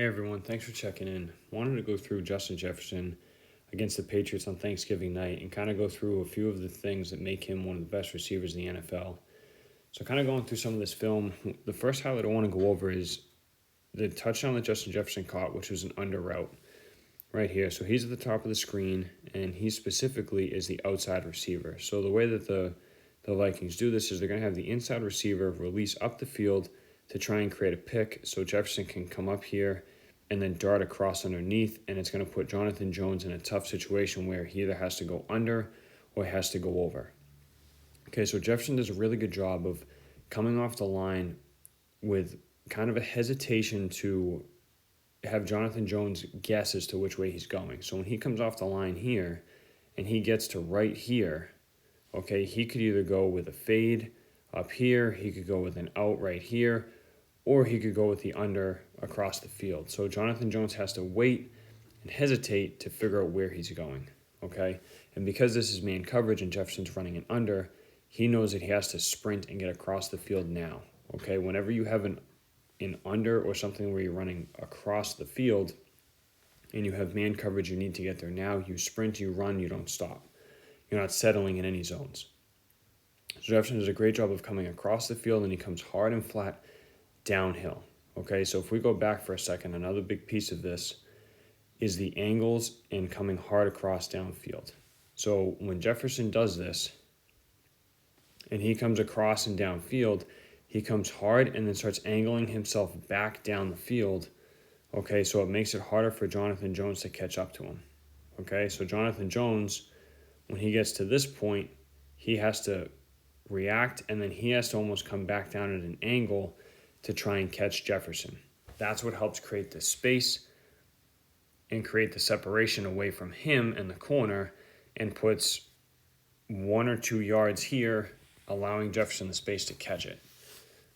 Hey everyone, thanks for checking in. Wanted to go through Justin Jefferson against the Patriots on Thanksgiving night and kind of go through a few of the things that make him one of the best receivers in the NFL. So, kind of going through some of this film, the first highlight I want to go over is the touchdown that Justin Jefferson caught, which was an under route right here. So, he's at the top of the screen, and he specifically is the outside receiver. So, the way that the Vikings do this is they're going to have the inside receiver release up the field to try and create a pick so Jefferson can come up here and then dart across underneath, and it's going to put Jonathan Jones in a tough situation where he either has to go under or he has to go over. Okay, so Jefferson does a really good job of coming off the line with kind of a hesitation to have Jonathan Jones guess as to which way he's going. So when he comes off the line here and he gets to right here, okay, he could either go with a fade up here, he could go with an out right here, or he could go with the under across the field. So Jonathan Jones has to wait and hesitate to figure out where he's going, okay? And because this is man coverage and Jefferson's running an under, he knows that he has to sprint and get across the field now, okay? Whenever you have an under or something where you're running across the field and you have man coverage, you need to get there now. You sprint, you run, you don't stop. You're not settling in any zones. So Jefferson does a great job of coming across the field, and he comes hard and flat downhill. Okay, so if we go back for a second, another big piece of this is the angles and coming hard across downfield. So when Jefferson does this and he comes across and downfield, he comes hard and then starts angling himself back down the field. Okay, so it makes it harder for Jonathan Jones to catch up to him. Okay, so Jonathan Jones, when he gets to this point, he has to react, and then he has to almost come back down at an angle to try and catch Jefferson. That's what helps create the space and create the separation away from him and the corner, and puts 1 or 2 yards here, allowing Jefferson the space to catch it.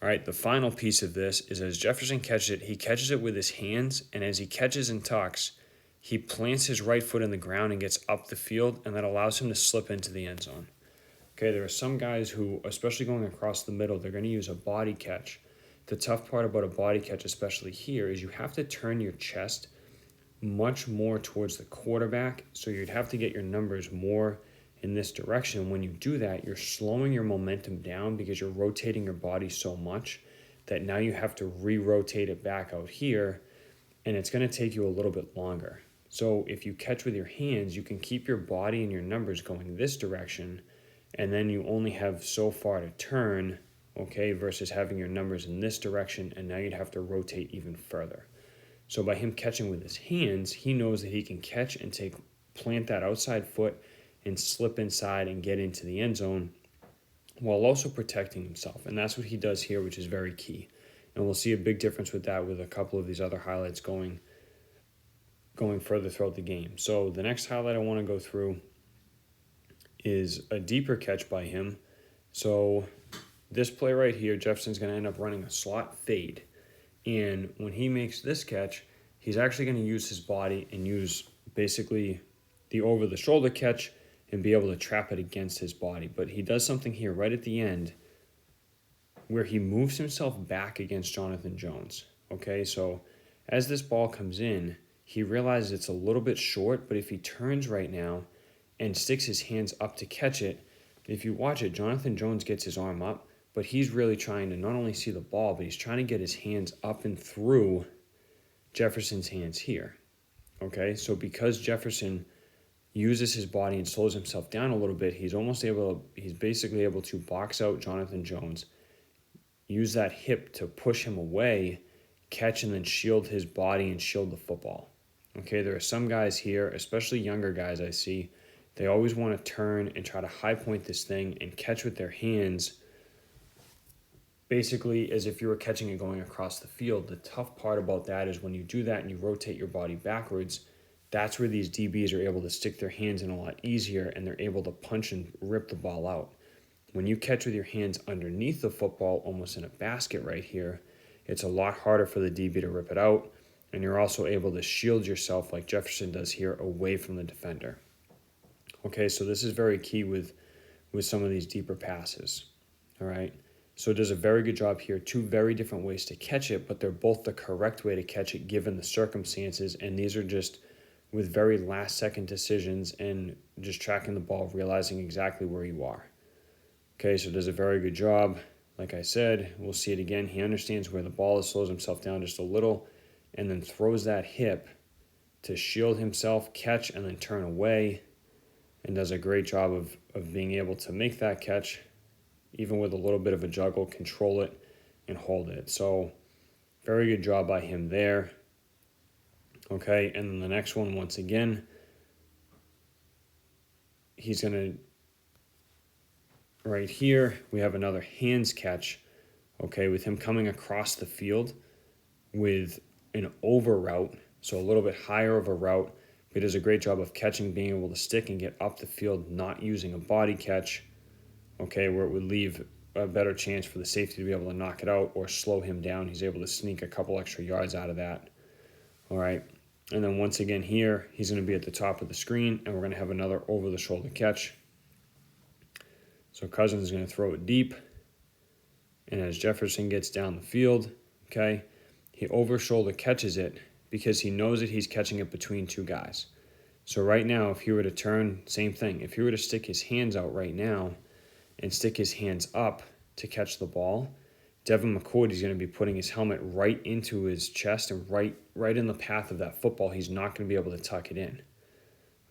All right, the final piece of this is as Jefferson catches it, he catches it with his hands, and as he catches and tucks, he plants his right foot in the ground and gets up the field, and that allows him to slip into the end zone. Okay, there are some guys who, especially going across the middle, they're going to use a body catch. The tough part about a body catch, especially here, is you have to turn your chest much more towards the quarterback, so you'd have to get your numbers more in this direction. When you do that, you're slowing your momentum down because you're rotating your body so much that now you have to re-rotate it back out here, and it's going to take you a little bit longer. So if you catch with your hands, you can keep your body and your numbers going this direction, and then you only have so far to turn, okay, versus having your numbers in this direction, and now you'd have to rotate even further. So by him catching with his hands, he knows that he can catch and plant that outside foot and slip inside and get into the end zone while also protecting himself. And that's what he does here, which is very key. And we'll see a big difference with that with a couple of these other highlights going further throughout the game. So the next highlight I want to go through is a deeper catch by him. So this play right here, Jefferson's going to end up running a slot fade. And when he makes this catch, he's actually going to use his body and use basically the over-the-shoulder catch and be able to trap it against his body. But he does something here right at the end where he moves himself back against Jonathan Jones. Okay, so as this ball comes in, he realizes it's a little bit short, but if he turns right now and sticks his hands up to catch it, if you watch it, Jonathan Jones gets his arm up, but he's really trying to not only see the ball, but he's trying to get his hands up and through Jefferson's hands here. Okay, so because Jefferson uses his body and slows himself down a little bit, he's basically able to box out Jonathan Jones, use that hip to push him away, catch, and then shield his body and shield the football. Okay, there are some guys here, especially younger guys I see, they always want to turn and try to high point this thing and catch with their hands, basically as if you were catching it going across the field. The tough part about that is when you do that and you rotate your body backwards, that's where these DBs are able to stick their hands in a lot easier, and they're able to punch and rip the ball out. When you catch with your hands underneath the football, almost in a basket right here, it's a lot harder for the DB to rip it out, and you're also able to shield yourself like Jefferson does here away from the defender. Okay, so this is very key with some of these deeper passes. All right, So it does a very good job here. Two very different ways to catch it, but they're both the correct way to catch it given the circumstances. And these are just with very last second decisions and just tracking the ball, realizing exactly where you are. Okay, so it does a very good job. Like I said, we'll see it again. He understands where the ball is, slows himself down just a little, and then throws that hip to shield himself, catch, and then turn away, and does a great job of being able to make that catch, even with a little bit of a juggle, control it, and hold it. So very good job by him there. Okay, and then the next one, once again, he's going to, right here, we have another hands catch, okay, with him coming across the field with an over route, so a little bit higher of a route. He does a great job of catching, being able to stick and get up the field, not using a body catch, okay, where it would leave a better chance for the safety to be able to knock it out or slow him down. He's able to sneak a couple extra yards out of that. All right, and then once again here, he's going to be at the top of the screen, and we're going to have another over-the-shoulder catch. So Cousins is going to throw it deep, and as Jefferson gets down the field, okay, he over-shoulder catches it because he knows that he's catching it between two guys. So right now, if he were to turn, same thing. If he were to stick his hands out right now and stick his hands up to catch the ball, Devin McCourty's going to be putting his helmet right into his chest and right in the path of that football. He's not going to be able to tuck it in,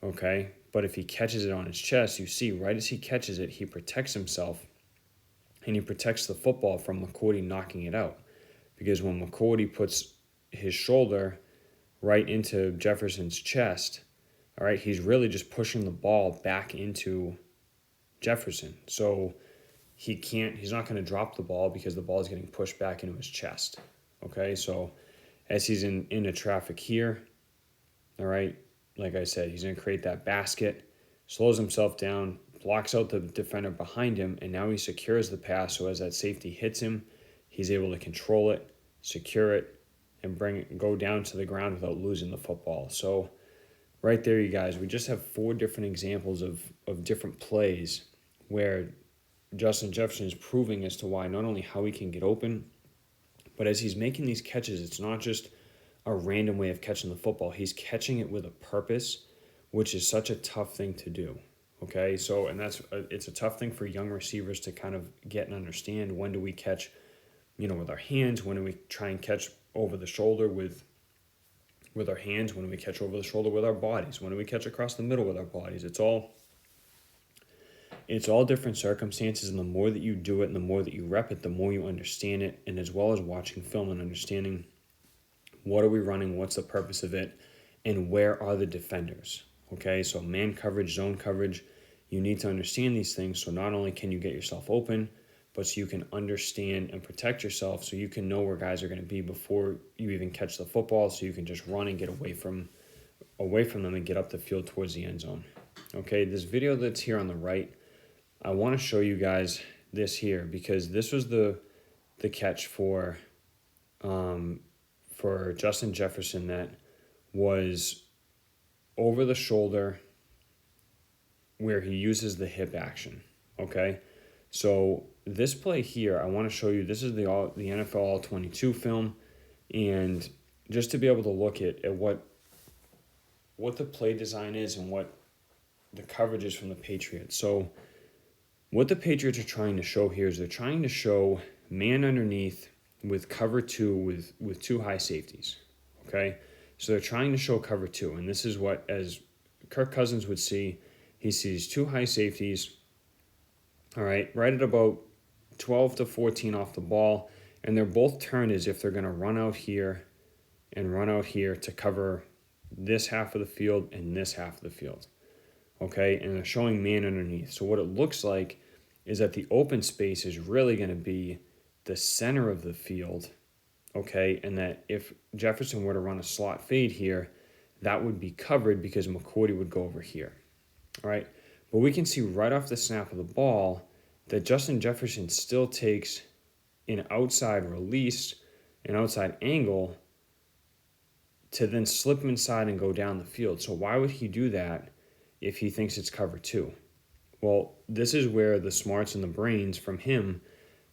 okay? But if he catches it on his chest, you see right as he catches it, he protects himself and he protects the football from McCourty knocking it out. Because when McCourty puts his shoulder right into Jefferson's chest, all right, he's really just pushing the ball back into Jefferson. So he's not going to drop the ball because the ball is getting pushed back into his chest. Okay, so as he's into traffic here, all right, like I said, he's going to create that basket, slows himself down, blocks out the defender behind him, and now he secures the pass. So as that safety hits him, he's able to control it, secure it, and go down to the ground without losing the football. So right there, you guys, we just have 4 different examples of different plays where Justin Jefferson is proving as to why not only how he can get open, but as he's making these catches, it's not just a random way of catching the football. He's catching it with a purpose, which is such a tough thing to do. Okay, so it's a tough thing for young receivers to kind of get and understand. When do we catch, with our hands? When do we try and catch over the shoulder with our hands? When do we catch over the shoulder with our bodies? When do we catch across the middle with our bodies? It's all different circumstances, and the more that you do it and the more that you rep it, the more you understand it, and as well as watching film and understanding what are we running, what's the purpose of it, and where are the defenders. Okay, so man coverage, zone coverage, you need to understand these things so not only can you get yourself open, but so you can understand and protect yourself so you can know where guys are going to be before you even catch the football, so you can just run and get away from them and get up the field towards the end zone. Okay, this video that's here on the right, I want to show you guys this here because this was the catch for Justin Jefferson that was over the shoulder where he uses the hip action. Okay, so this play here, I want to show you, this is the NFL All-22 film, and just to be able to look at what the play design is and what the coverage is from the Patriots. So what the Patriots are trying to show here is they're trying to show man underneath with cover 2 with 2 high safeties, okay? So they're trying to show cover 2, and this is what, as Kirk Cousins would see, he sees 2 high safeties, all right at about 12 to 14 off the ball, and they're both turned as if they're going to run out here and run out here to cover this half of the field and this half of the field, okay? And they're showing man underneath. So what it looks like is that the open space is really going to be the center of the field, okay? And that if Jefferson were to run a slot fade here, that would be covered because McCourty would go over here, all right? But we can see right off the snap of the ball that Justin Jefferson still takes an outside release, an outside angle to then slip him inside and go down the field. So why would he do that if he thinks it's cover 2? Well, this is where the smarts and the brains from him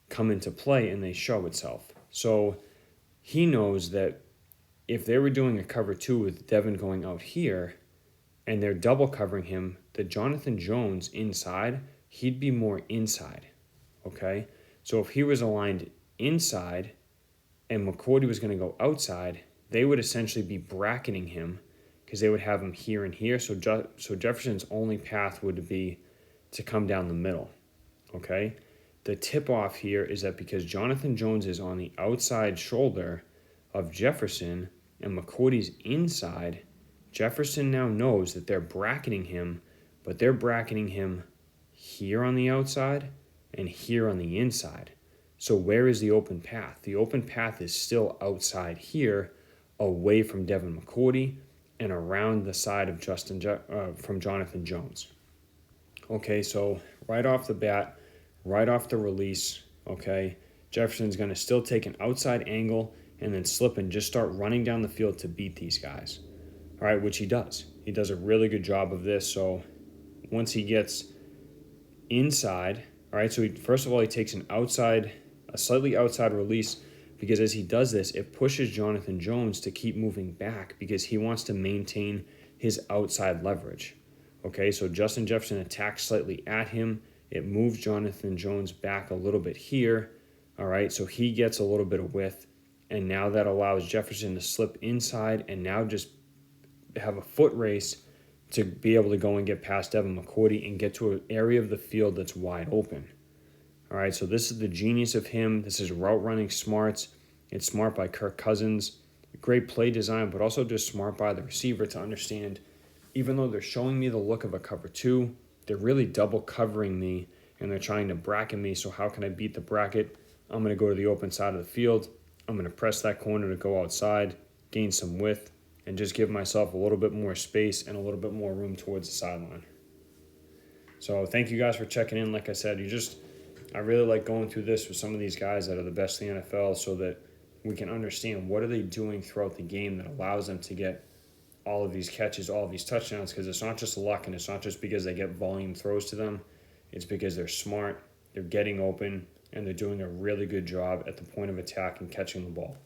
come into play and they show itself. So he knows that if they were doing a cover two with Devin going out here and they're double covering him, the Jonathan Jones inside, he'd be more inside, okay? So if he was aligned inside and McCourty was going to go outside, they would essentially be bracketing him because they would have him here and here. So Jefferson's only path would be to come down the middle, okay? The tip-off here is that because Jonathan Jones is on the outside shoulder of Jefferson and McCourty's inside, Jefferson now knows that they're bracketing him, but they're bracketing him here on the outside and here on the inside. So where is the open path? The open path is still outside here, away from Devin McCourty and around the side of from Jonathan Jones. Okay, so right off the bat, right off the release, okay, Jefferson's going to still take an outside angle and then slip and just start running down the field to beat these guys. All right, which he does. He does a really good job of this. So once he gets inside, all right, so first of all, he takes a slightly outside release, because as he does this, it pushes Jonathan Jones to keep moving back because he wants to maintain his outside leverage. Okay, so Justin Jefferson attacks slightly at him. It moves Jonathan Jones back a little bit here. All right, so he gets a little bit of width, and now that allows Jefferson to slip inside and now just have a foot race to be able to go and get past Devin McCourty and get to an area of the field that's wide open. All right, so this is the genius of him. This is route running smarts. It's smart by Kirk Cousins. Great play design, but also just smart by the receiver to understand, even though they're showing me the look of a cover two, they're really double covering me and they're trying to bracket me. So how can I beat the bracket? I'm going to go to the open side of the field. I'm going to press that corner to go outside, gain some width, and just give myself a little bit more space and a little bit more room towards the sideline. So thank you guys for checking in. Like I said, I really like going through this with some of these guys that are the best in the NFL so that we can understand what are they doing throughout the game that allows them to get all of these catches, all of these touchdowns, because it's not just luck and it's not just because they get volume throws to them. It's because they're smart, they're getting open, and they're doing a really good job at the point of attack and catching the ball.